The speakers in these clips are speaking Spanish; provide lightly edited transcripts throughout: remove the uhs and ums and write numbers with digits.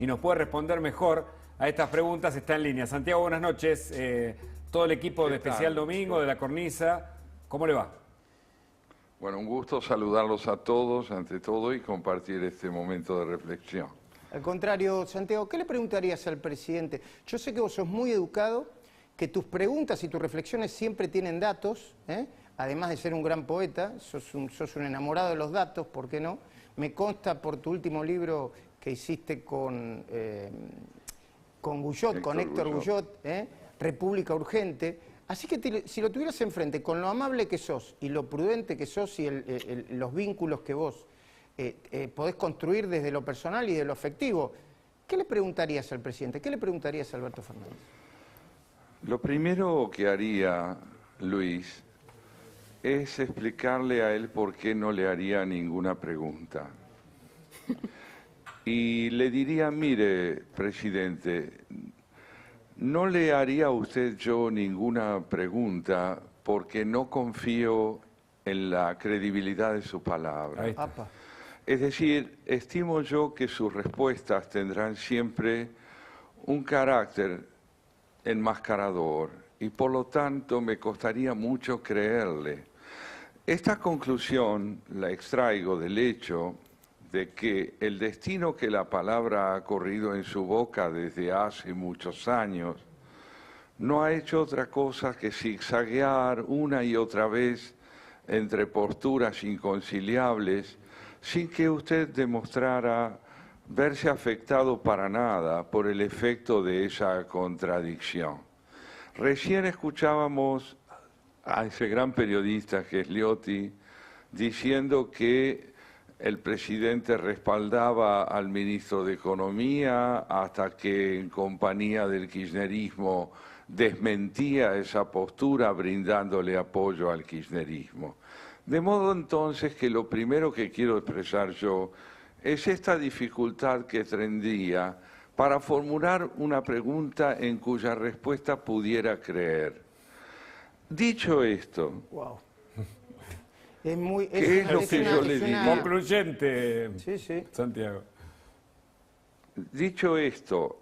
y nos puede responder mejor a estas preguntas está en línea. Santiago, buenas noches. Todo el equipo de Especial Domingo, de La Cornisa, ¿cómo le va? Bueno, un gusto saludarlos a todos, ante todo, y compartir este momento de reflexión. Al contrario, Santiago, ¿qué le preguntarías al presidente? Yo sé que vos sos muy educado, que tus preguntas y tus reflexiones siempre tienen datos, además de ser un gran poeta, sos un enamorado de los datos, ¿por qué no? Me consta por tu último libro que hiciste con Guyot, con Héctor Guyot, República Urgente. Así que si lo tuvieras enfrente, con lo amable que sos y lo prudente que sos y los vínculos que vos podés construir desde lo personal y de lo afectivo, ¿qué le preguntarías al presidente? ¿Qué le preguntarías a Alberto Fernández? Lo primero que haría, Luis, es explicarle a él por qué no le haría ninguna pregunta. Y le diría, mire, presidente, no le haría a usted yo ninguna pregunta porque no confío en la credibilidad de su palabra. Es decir, estimo yo que sus respuestas tendrán siempre un carácter enmascarador y por lo tanto me costaría mucho creerle. Esta conclusión la extraigo del hecho de que el destino que la palabra ha corrido en su boca desde hace muchos años no ha hecho otra cosa que zigzaguear una y otra vez entre posturas inconciliables sin que usted demostrara verse afectado para nada por el efecto de esa contradicción. Recién escuchábamos a ese gran periodista que es Liotti diciendo que el presidente respaldaba al ministro de Economía hasta que en compañía del kirchnerismo desmentía esa postura brindándole apoyo al kirchnerismo. De modo entonces que lo primero que quiero expresar yo es esta dificultad que tendría para formular una pregunta en cuya respuesta pudiera creer. Dicho esto, ¿qué es lo que yo le diría? Concluyente, sí. Santiago. Dicho esto,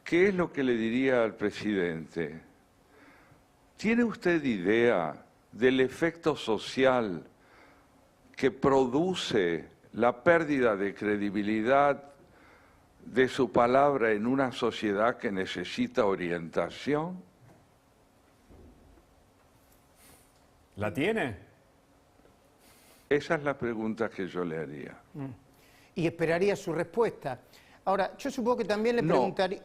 ¿qué es lo que le diría al presidente? ¿Tiene usted idea del efecto social que produce la pérdida de credibilidad de su palabra en una sociedad que necesita orientación? ¿La tiene? Esa es la pregunta que yo le haría. Y esperaría su respuesta. Ahora, yo supongo que también le preguntaría...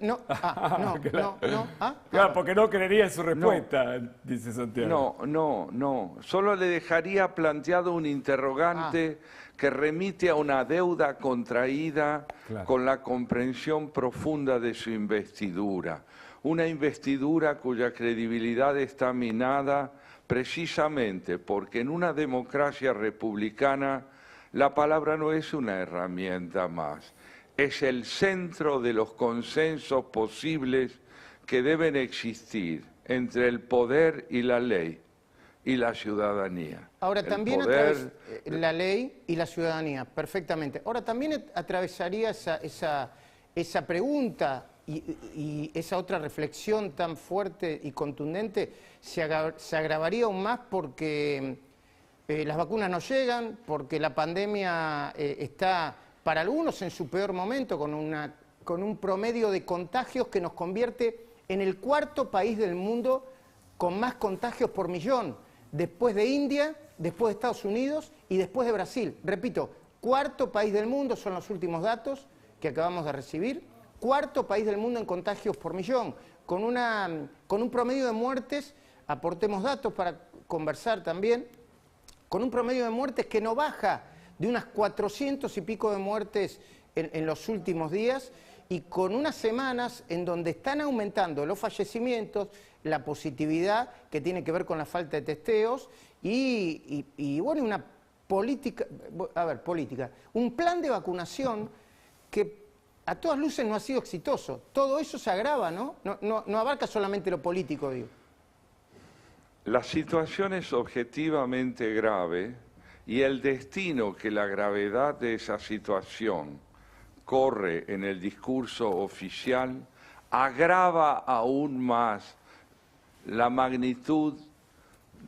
Claro, porque no creería en su respuesta, dice Santiago. No. Solo le dejaría planteado un interrogante que remite a una deuda contraída con la comprensión profunda de su investidura. Una investidura cuya credibilidad está minada precisamente porque en una democracia republicana la palabra no es una herramienta más. Es el centro de los consensos posibles que deben existir entre el poder y la ley y la ciudadanía. Ahora, también la ley y la ciudadanía, perfectamente. Ahora, también atravesaría esa pregunta y esa otra reflexión tan fuerte y contundente, se agravaría aún más porque las vacunas no llegan, porque la pandemia está... para algunos en su peor momento, con un promedio de contagios que nos convierte en el cuarto país del mundo con más contagios por millón, después de India, después de Estados Unidos y después de Brasil. Repito, cuarto país del mundo, son los últimos datos que acabamos de recibir, cuarto país del mundo en contagios por millón, con un promedio de muertes, aportemos datos para conversar también, con un promedio de muertes que no baja de unas 400 y pico de muertes en los últimos días y con unas semanas en donde están aumentando los fallecimientos, la positividad que tiene que ver con la falta de testeos y bueno, una política, un plan de vacunación que a todas luces no ha sido exitoso. Todo eso se agrava, ¿no? No abarca solamente lo político, digo. La situación es objetivamente grave y el destino que la gravedad de esa situación corre en el discurso oficial agrava aún más la magnitud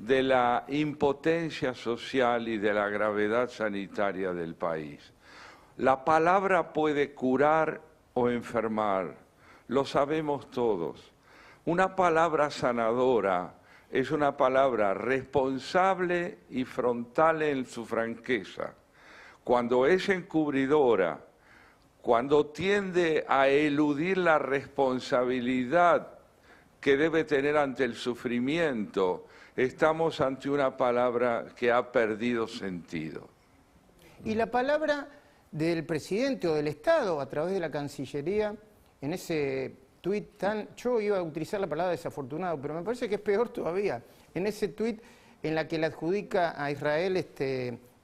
de la impotencia social y de la gravedad sanitaria del país. La palabra puede curar o enfermar, lo sabemos todos. Una palabra sanadora es una palabra responsable y frontal en su franqueza. Cuando es encubridora, cuando tiende a eludir la responsabilidad que debe tener ante el sufrimiento, estamos ante una palabra que ha perdido sentido. Y la palabra del presidente o del Estado a través de la Cancillería, en ese tuit tan... Yo iba a utilizar la palabra desafortunado, pero me parece que es peor todavía. En ese tuit en la que le adjudica a Israel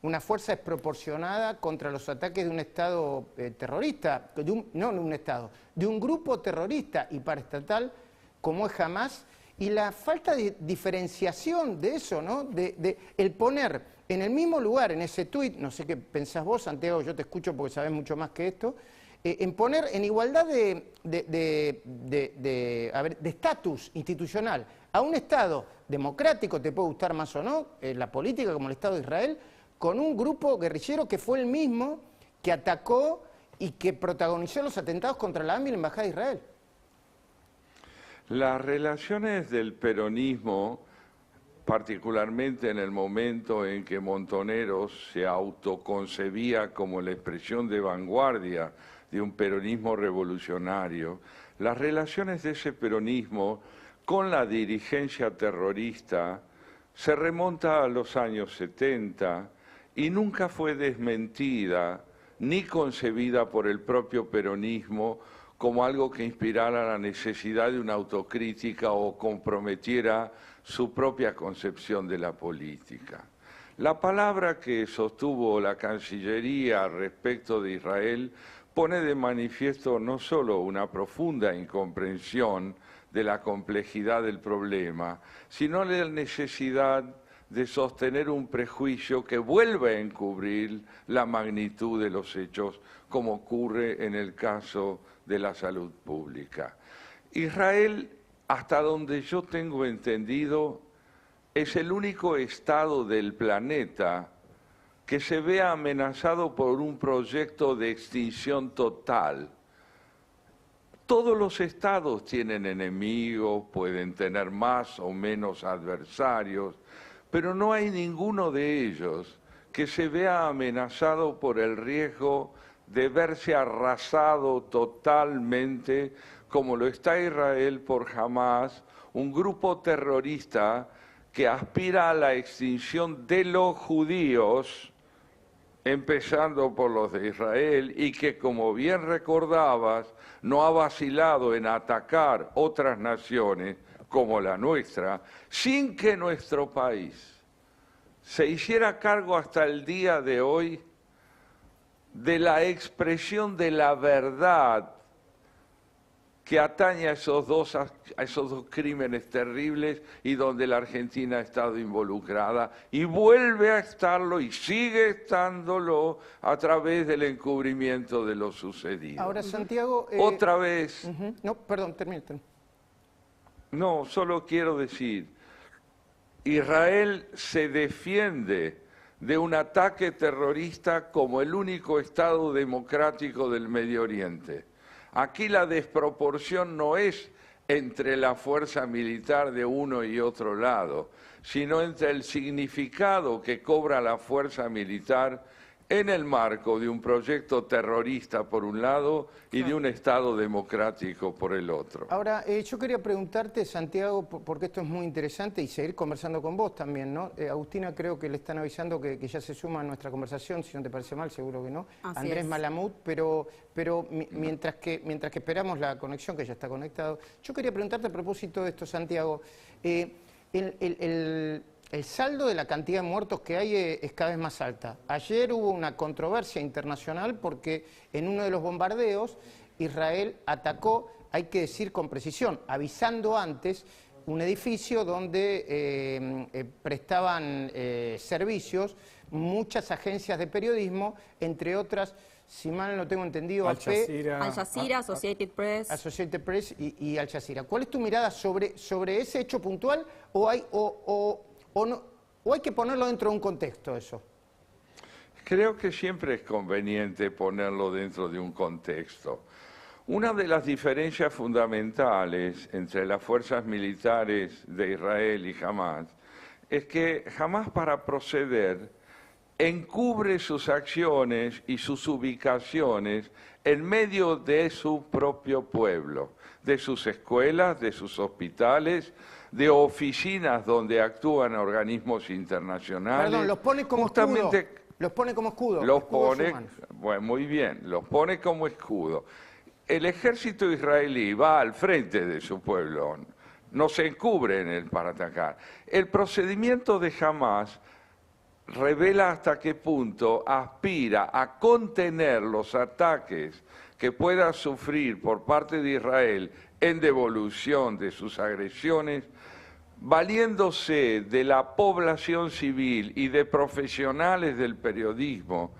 una fuerza desproporcionada contra los ataques de un Estado terrorista, no un Estado, de un grupo terrorista y paraestatal como es Hamás, y la falta de diferenciación de eso, ¿no? De el poner en el mismo lugar, en ese tuit, no sé qué pensás vos, Santiago, yo te escucho porque sabés mucho más que esto, en poner en igualdad de estatus institucional a un Estado democrático, te puede gustar más o no, la política como el Estado de Israel, con un grupo guerrillero que fue el mismo que atacó y que protagonizó los atentados contra la AMI y la Embajada de Israel. Las relaciones del peronismo, particularmente en el momento en que Montoneros se autoconcebía como la expresión de vanguardia de un peronismo revolucionario, las relaciones de ese peronismo con la dirigencia terrorista se remonta a los años 70 y nunca fue desmentida ni concebida por el propio peronismo como algo que inspirara la necesidad de una autocrítica o comprometiera su propia concepción de la política. La palabra que sostuvo la Cancillería respecto de Israel pone de manifiesto no solo una profunda incomprensión de la complejidad del problema, sino la necesidad de sostener un prejuicio que vuelve a encubrir la magnitud de los hechos, como ocurre en el caso de la salud pública. Israel, hasta donde yo tengo entendido, es el único Estado del planeta que se ve amenazado por un proyecto de extinción total. Todos los estados tienen enemigos, pueden tener más o menos adversarios, pero no hay ninguno de ellos que se vea amenazado por el riesgo de verse arrasado totalmente, como lo está Israel por Hamás, un grupo terrorista que aspira a la extinción de los judíos, empezando por los de Israel, y que, como bien recordabas, no ha vacilado en atacar otras naciones como la nuestra, sin que nuestro país se hiciera cargo hasta el día de hoy de la expresión de la verdad que atañe a esos dos crímenes terribles y donde la Argentina ha estado involucrada y vuelve a estarlo y sigue estándolo a través del encubrimiento de lo sucedido. Ahora, Santiago... Otra vez... No, perdón, termina. No, solo quiero decir, Israel se defiende de un ataque terrorista como el único Estado democrático del Medio Oriente. Aquí la desproporción no es entre la fuerza militar de uno y otro lado, sino entre el significado que cobra la fuerza militar en el marco de un proyecto terrorista por un lado y de un Estado democrático por el otro. Ahora, yo quería preguntarte, Santiago, porque esto es muy interesante y seguir conversando con vos también, ¿no? Agustina, creo que le están avisando que ya se suma a nuestra conversación, si no te parece mal, seguro que no. Así Andrés es. Malamud, pero mientras que esperamos la conexión, que ya está conectado, yo quería preguntarte a propósito de esto, Santiago, el saldo de la cantidad de muertos que hay es cada vez más alta. Ayer hubo una controversia internacional porque en uno de los bombardeos Israel atacó, hay que decir con precisión, avisando antes, un edificio donde prestaban servicios muchas agencias de periodismo, entre otras si mal no tengo entendido, Al AP, Jazeera, Associated Press. Associated Press y Al Jazeera. ¿Cuál es tu mirada sobre ese hecho puntual o hay que ponerlo dentro de un contexto eso? Creo que siempre es conveniente ponerlo dentro de un contexto. Una de las diferencias fundamentales entre las fuerzas militares de Israel y Hamás es que Hamás, para proceder, encubre sus acciones y sus ubicaciones en medio de su propio pueblo, de sus escuelas, de sus hospitales, de oficinas donde actúan organismos internacionales. Perdón, los pone como escudo. Los pone como escudo. Los pone, bueno, muy bien, los pone como escudo. El ejército israelí va al frente de su pueblo, no se encubre en él para atacar. El procedimiento de Hamás revela hasta qué punto aspira a contener los ataques que pueda sufrir por parte de Israel en devolución de sus agresiones, valiéndose de la población civil y de profesionales del periodismo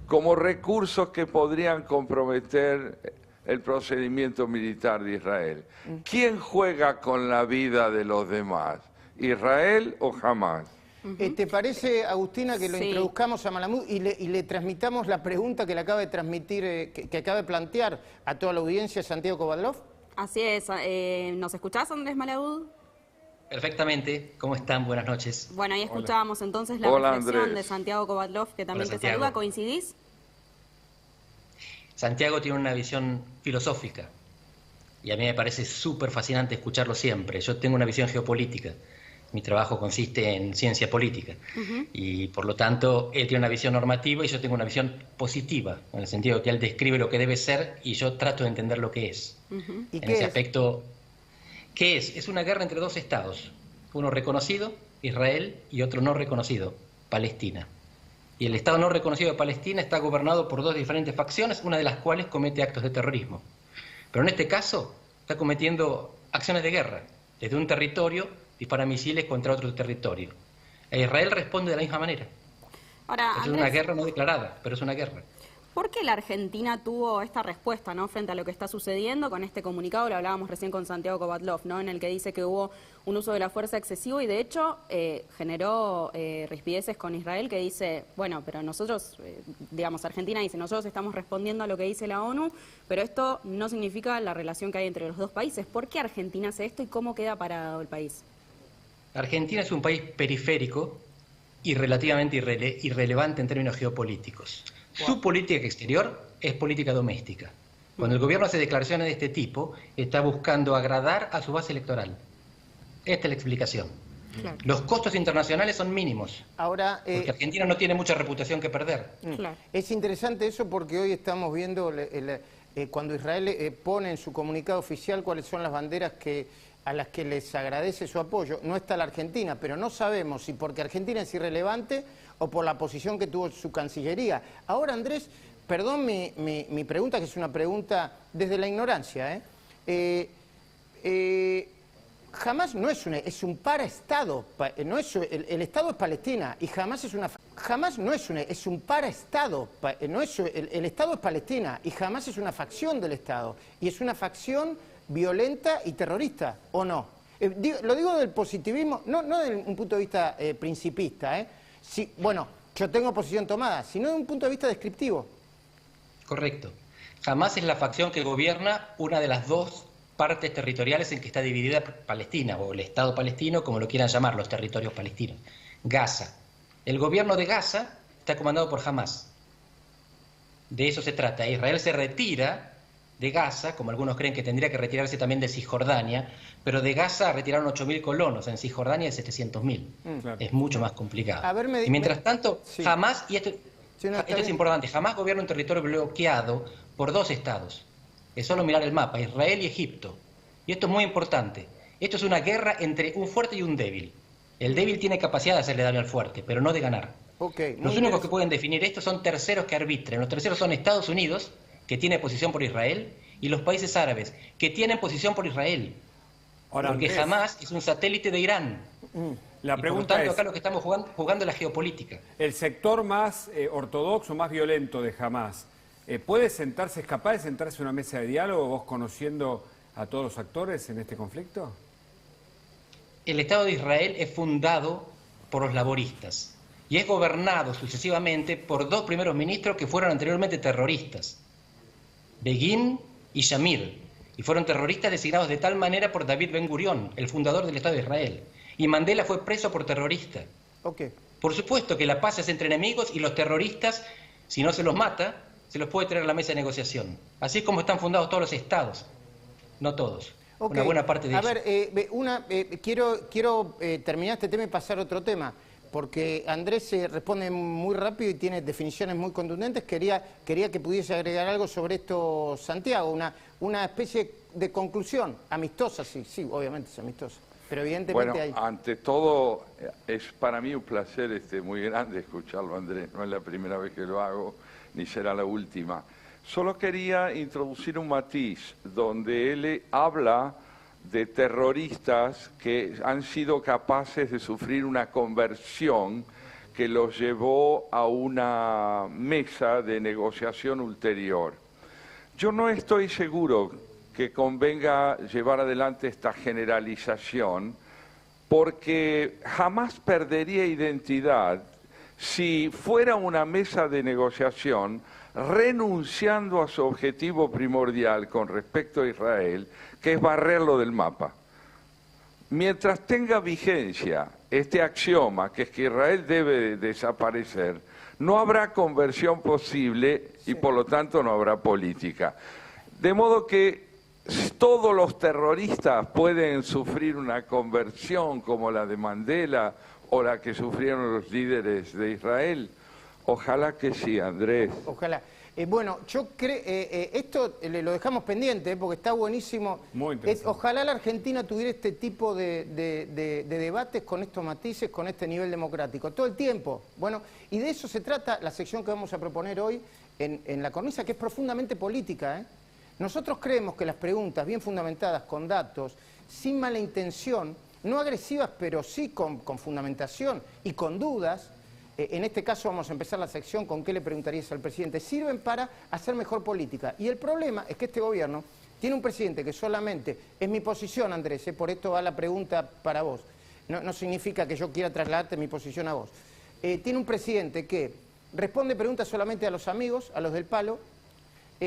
como recursos que podrían comprometer el procedimiento militar de Israel. ¿Quién juega con la vida de los demás? ¿Israel o Hamás? ¿Te parece, Agustina, que lo introduzcamos a Malamud y le transmitamos la pregunta que le acaba de transmitir, que acaba de plantear a toda la audiencia Santiago Kovadlov? Así es. ¿Nos escuchás, Andrés Malamud? Perfectamente. ¿Cómo están? Buenas noches. Bueno, ahí escuchábamos entonces la reflexión de Santiago Kovadlov, que también te saluda. ¿Coincidís? Santiago tiene una visión filosófica y a mí me parece súper fascinante escucharlo siempre. Yo tengo una visión geopolítica. Mi trabajo consiste en ciencia política y por lo tanto él tiene una visión normativa y yo tengo una visión positiva, en el sentido de que él describe lo que debe ser y yo trato de entender lo que es. ¿Y en qué ese es? aspecto, ¿qué es? Es una guerra entre dos estados, uno reconocido, Israel, y otro no reconocido, Palestina. Y el estado no reconocido de Palestina está gobernado por dos diferentes facciones, una de las cuales comete actos de terrorismo. Pero en este caso está cometiendo acciones de guerra, desde un territorio dispara misiles contra otro territorio. E Israel responde de la misma manera. Ahora, Es Andrés, una guerra no declarada, pero es una guerra. ¿por qué la Argentina tuvo esta respuesta, ¿no?, frente a lo que está sucediendo con este comunicado? Lo hablábamos recién con Santiago Kovadlov, ¿no?, en el que dice que hubo un uso de la fuerza excesivo y de hecho generó rispideces con Israel, que dice, bueno, pero nosotros, digamos, Argentina dice, nosotros estamos respondiendo a lo que dice la ONU, pero esto no significa la relación que hay entre los dos países. ¿Por qué Argentina hace esto y cómo queda parado el país? Argentina es un país periférico y relativamente irrelevante en términos geopolíticos. Su política exterior es política doméstica. Cuando el gobierno hace declaraciones de este tipo, está buscando agradar a su base electoral. Esta es la explicación. Claro. Los costos internacionales son mínimos, Ahora, porque Argentina no tiene mucha reputación que perder. Claro. es interesante eso porque hoy estamos viendo cuando Israel pone en su comunicado oficial cuáles son las banderas a las que les agradece su apoyo. No está la Argentina, pero no sabemos si porque Argentina es irrelevante o por la posición que tuvo su Cancillería. Ahora, Andrés, perdón mi pregunta, que es una pregunta desde la ignorancia. Hamás no es un paraestado, el Estado es Palestina y Hamás es una... Hamás no es un paraestado, el Estado es Palestina y Hamás es una facción del Estado y es una facción violenta y terrorista, ¿o no? Lo digo del positivismo, no desde un punto de vista principista, sí, bueno, yo tengo posición tomada, sino desde un punto de vista descriptivo. Correcto. Hamás es la facción que gobierna una de las dos partes territoriales en que está dividida Palestina, o el Estado palestino, como lo quieran llamar, los territorios palestinos. Gaza. El gobierno de Gaza está comandado por Hamás. De eso se trata. Israel se retira de Gaza, como algunos creen que tendría que retirarse también de Cisjordania, pero de Gaza retiraron 8.000 colonos, en Cisjordania hay 700.000. Claro. Es mucho más complicado. A ver, y mientras tanto, sí. Hamás, y esto está es bien. importante, Hamás gobierna un territorio bloqueado por dos estados. Es solo mirar el mapa, Israel y Egipto. Y esto es muy importante. Esto es una guerra entre un fuerte y un débil. El débil tiene capacidad de hacerle daño al fuerte, pero no de ganar. Los únicos que pueden definir esto son terceros que arbitren. Los terceros son Estados Unidos, que tiene posición por Israel, y los países árabes, que tienen posición por Israel. Ahora, porque Andrés, Hamás es un satélite de Irán. la Y pregunta por lo tanto, es, acá lo que estamos jugando es la geopolítica. el sector más ortodoxo, más violento de Hamás, ¿Es capaz de sentarse en una mesa de diálogo, vos conociendo a todos los actores en este conflicto? El Estado de Israel es fundado por los laboristas y es gobernado sucesivamente por dos primeros ministros que fueron anteriormente terroristas, Begin y Shamir, y fueron terroristas designados de tal manera por David Ben Gurión, el fundador del Estado de Israel. Y Mandela fue preso por terrorista. Okay. Por supuesto que la paz es entre enemigos y los terroristas, si no se los mata, se los puede traer a la mesa de negociación. Así como están fundados todos los estados, no todos. Okay. Una buena parte de ellos. A ver, quiero terminar este tema y pasar a otro tema, porque Andrés responde muy rápido y tiene definiciones muy contundentes. Quería que pudiese agregar algo sobre esto, Santiago, una especie de conclusión amistosa, sí, obviamente es amistosa, pero evidentemente bueno, ante todo, es para mí un placer muy grande escucharlo, Andrés. No es la primera vez que lo hago, ni será la última. Solo quería introducir un matiz donde él habla de terroristas que han sido capaces de sufrir una conversión que los llevó a una mesa de negociación ulterior. Yo no estoy seguro que convenga llevar adelante esta generalización, porque jamás perdería identidad si fuera una mesa de negociación renunciando a su objetivo primordial con respecto a Israel, que es barrerlo del mapa. Mientras tenga vigencia este axioma, que es que Israel debe desaparecer, no habrá conversión posible y por lo tanto no habrá política. De modo que todos los terroristas pueden sufrir una conversión como la de Mandela o la que sufrieron los líderes de Israel. Ojalá que sí, Andrés. Ojalá. Bueno, yo creo, esto lo dejamos pendiente porque está buenísimo. Muy interesante. Ojalá la Argentina tuviera este tipo de debates con estos matices, con este nivel democrático, todo el tiempo. Bueno, y de eso se trata la sección que vamos a proponer hoy en La Cornisa, que es profundamente política. Nosotros creemos que las preguntas bien fundamentadas, con datos, sin mala intención, no agresivas, pero sí con fundamentación y con dudas. En este caso vamos a empezar la sección con qué le preguntarías al presidente. Sirven para hacer mejor política. Y el problema es que este gobierno tiene un presidente que solamente, es mi posición, Andrés, por esto va la pregunta para vos. No significa que yo quiera trasladarte mi posición a vos. Tiene un presidente que responde preguntas solamente a los amigos, a los del palo.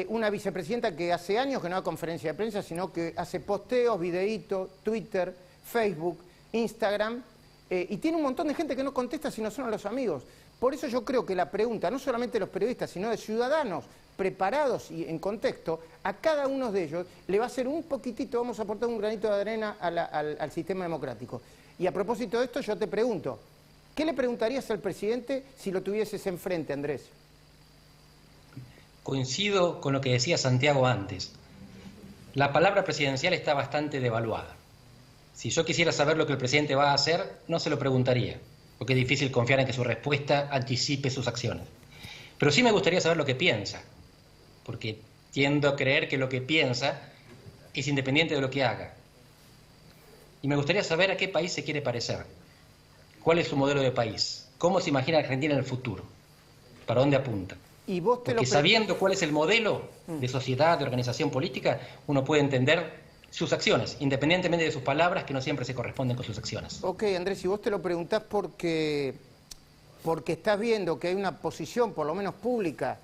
Una vicepresidenta que hace años que no da conferencia de prensa, sino que hace posteos, videitos, Twitter, Facebook, Instagram. Y tiene un montón de gente que no contesta si no son a los amigos. Por eso yo creo que la pregunta, no solamente de los periodistas, sino de ciudadanos preparados y en contexto, a cada uno de ellos le va a hacer un poquitito, vamos a aportar un granito de arena al sistema democrático. Y a propósito de esto, yo te pregunto, ¿qué le preguntarías al presidente si lo tuvieses enfrente, Andrés? Coincido con lo que decía Santiago antes. La palabra presidencial está bastante devaluada. Si yo quisiera saber lo que el presidente va a hacer, no se lo preguntaría, porque es difícil confiar en que su respuesta anticipe sus acciones. Pero sí me gustaría saber lo que piensa, porque tiendo a creer que lo que piensa es independiente de lo que haga. Y me gustaría saber a qué país se quiere parecer, cuál es su modelo de país, cómo se imagina Argentina en el futuro, para dónde apunta. Y vos porque sabiendo cuál es el modelo de sociedad, de organización política, uno puede entender sus acciones, independientemente de sus palabras, que no siempre se corresponden con sus acciones. Ok, Andrés, y vos te lo preguntás porque estás viendo que hay una posición, por lo menos pública,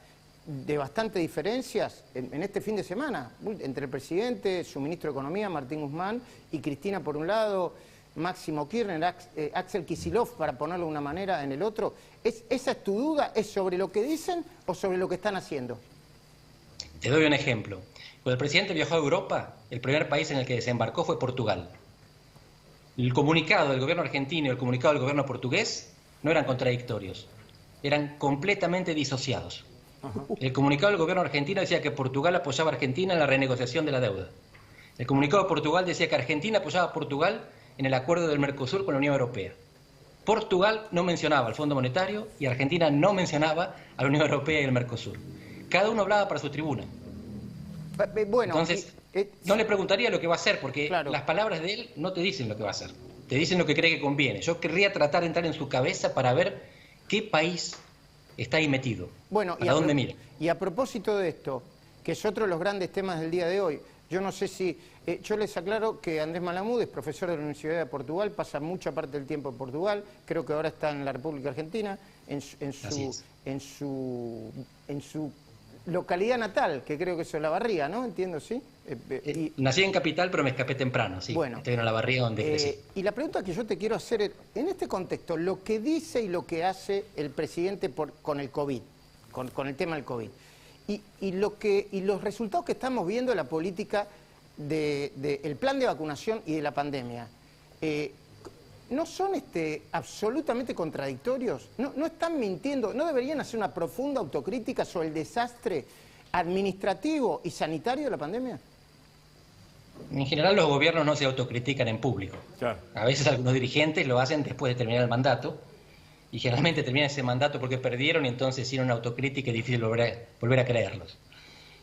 de bastantes diferencias en este fin de semana, entre el presidente, su ministro de Economía, Martín Guzmán, y Cristina por un lado, Máximo Kirchner, Axel Kicillof, para ponerlo de una manera, en el otro. ¿Esa es tu duda? ¿Es sobre lo que dicen o sobre lo que están haciendo? Te doy un ejemplo. Cuando el presidente viajó a Europa, el primer país en el que desembarcó fue Portugal. El comunicado del gobierno argentino y el comunicado del gobierno portugués no eran contradictorios, eran completamente disociados. El comunicado del gobierno argentino decía que Portugal apoyaba a Argentina en la renegociación de la deuda. El comunicado de Portugal decía que Argentina apoyaba a Portugal en el acuerdo del Mercosur con la Unión Europea. Portugal no mencionaba al Fondo Monetario y Argentina no mencionaba a la Unión Europea y el Mercosur. Cada uno hablaba para su tribuna. Bueno, entonces, no le preguntaría lo que va a hacer, porque claro, las palabras de él no te dicen lo que va a hacer, te dicen lo que cree que conviene. Yo querría tratar de entrar en su cabeza para ver qué país está ahí metido. Bueno, ¿Para dónde mira? Y a propósito de esto, que es otro de los grandes temas del día de hoy, yo no sé si... yo les aclaro que Andrés Malamud es profesor de la Universidad de Portugal, pasa mucha parte del tiempo en Portugal, creo que ahora está en la República Argentina, en su localidad natal, que creo que es Olavarría, ¿no? Entiendo, ¿sí? Nací en Capital, pero me escapé temprano, sí. Bueno, estoy en Olavarría, donde crecí. Y la pregunta que yo te quiero hacer es, en este contexto, lo que dice y lo que hace el presidente con el COVID, con el tema del COVID, y los resultados que estamos viendo de la política del plan de vacunación y de la pandemia, ¿no son absolutamente contradictorios? ¿No están mintiendo? ¿No deberían hacer una profunda autocrítica sobre el desastre administrativo y sanitario de la pandemia? En general los gobiernos no se autocritican en público. Claro. A veces algunos dirigentes lo hacen después de terminar el mandato, y generalmente terminan ese mandato porque perdieron y entonces hicieron una autocrítica y es difícil volver a creerlos.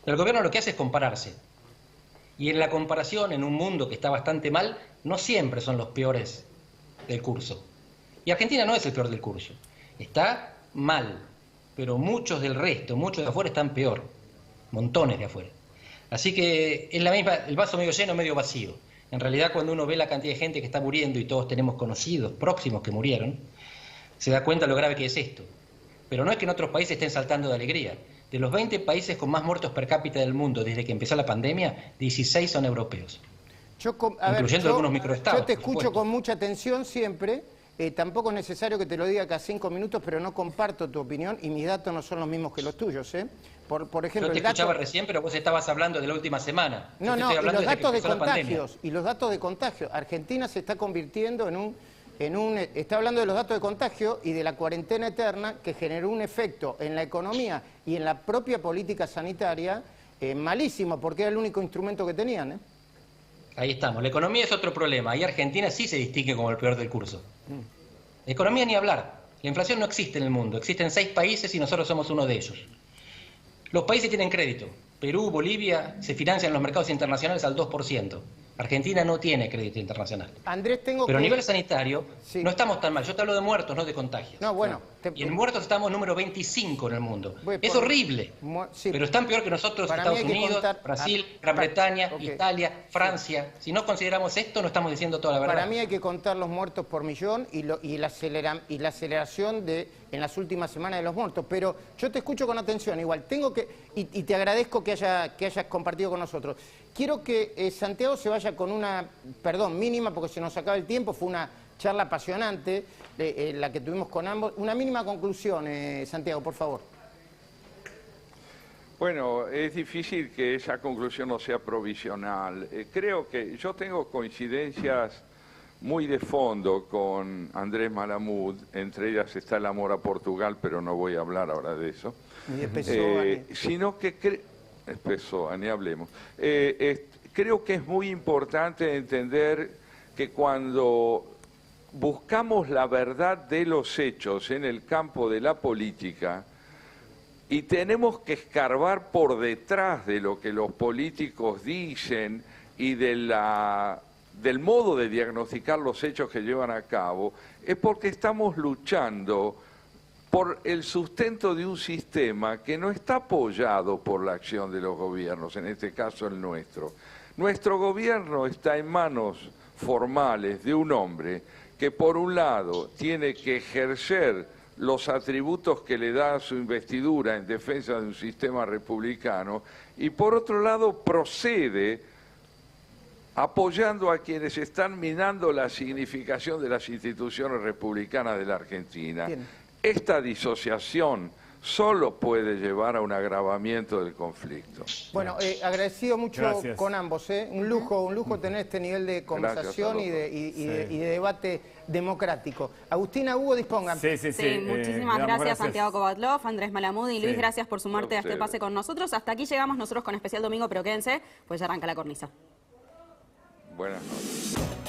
Pero el gobierno lo que hace es compararse. Y en la comparación, en un mundo que está bastante mal, no siempre son los peores del curso. Y Argentina no es el peor del curso. Está mal, pero muchos del resto, muchos de afuera están peor. Montones de afuera. Así que es la misma, el vaso medio lleno, medio vacío. En realidad, cuando uno ve la cantidad de gente que está muriendo, y todos tenemos conocidos, próximos que murieron, se da cuenta lo grave que es esto. Pero no es que en otros países estén saltando de alegría. De los 20 países con más muertos per cápita del mundo desde que empezó la pandemia, 16 son europeos. Incluyendo algunos microestados. Yo te escucho con mucha atención siempre. Tampoco es necesario que te lo diga cada 5 minutos, pero no comparto tu opinión y mis datos no son los mismos que los tuyos. Por ejemplo, yo te escuchaba recién, pero vos estabas hablando de la última semana. No, y los datos de contagios. Y los datos de contagio. Argentina se está convirtiendo está hablando de los datos de contagio y de la cuarentena eterna que generó un efecto en la economía y en la propia política sanitaria malísimo, porque era el único instrumento que tenían. Ahí estamos. La economía es otro problema. Ahí Argentina sí se distingue como el peor del curso. La economía ni hablar. La inflación no existe en el mundo. Existen 6 países y nosotros somos uno de ellos. Los países tienen crédito. Perú, Bolivia se financian en los mercados internacionales al 2%. Argentina no tiene crédito internacional. Andrés, pero a nivel sanitario no estamos tan mal. Yo te hablo de muertos, no de contagios. No, bueno. Y en muertos estamos número 25 en el mundo. Es horrible. Pero están peor que nosotros, Estados Unidos, Brasil, Gran Bretaña, Italia, Francia. Si no consideramos esto, no estamos diciendo toda la verdad. Para mí hay que contar los muertos por millón y la aceleración en las últimas semanas de los muertos. Pero yo te escucho con atención. Igual, y te agradezco que hayas compartido con nosotros. Quiero que Santiago se vaya con una, mínima, porque se nos acaba el tiempo, fue una charla apasionante, la que tuvimos con ambos. Una mínima conclusión, Santiago, por favor. Bueno, es difícil que esa conclusión no sea provisional. Creo que yo tengo coincidencias muy de fondo con Andrés Malamud, entre ellas está el amor a Portugal, pero no voy a hablar ahora de eso. Sino que ni hablemos. Creo que es muy importante entender que cuando buscamos la verdad de los hechos en el campo de la política y tenemos que escarbar por detrás de lo que los políticos dicen y del modo de diagnosticar los hechos que llevan a cabo, es porque estamos luchando por el sustento de un sistema que no está apoyado por la acción de los gobiernos, en este caso el nuestro. Nuestro gobierno está en manos formales de un hombre que por un lado tiene que ejercer los atributos que le da su investidura en defensa de un sistema republicano y por otro lado procede apoyando a quienes están minando la significación de las instituciones republicanas de la Argentina. Bien. Esta disociación solo puede llevar a un agravamiento del conflicto. Bueno, agradecido mucho con ambos. Un lujo tener este nivel de conversación y de debate democrático. Agustina, Hugo, dispongan. Sí, muchísimas gracias, Santiago Kovatlov, Andrés Malamud y Luis, gracias por sumarte a este pase con nosotros. Hasta aquí llegamos nosotros con Especial Domingo, pero quédense, pues ya arranca la cornisa. Buenas noches.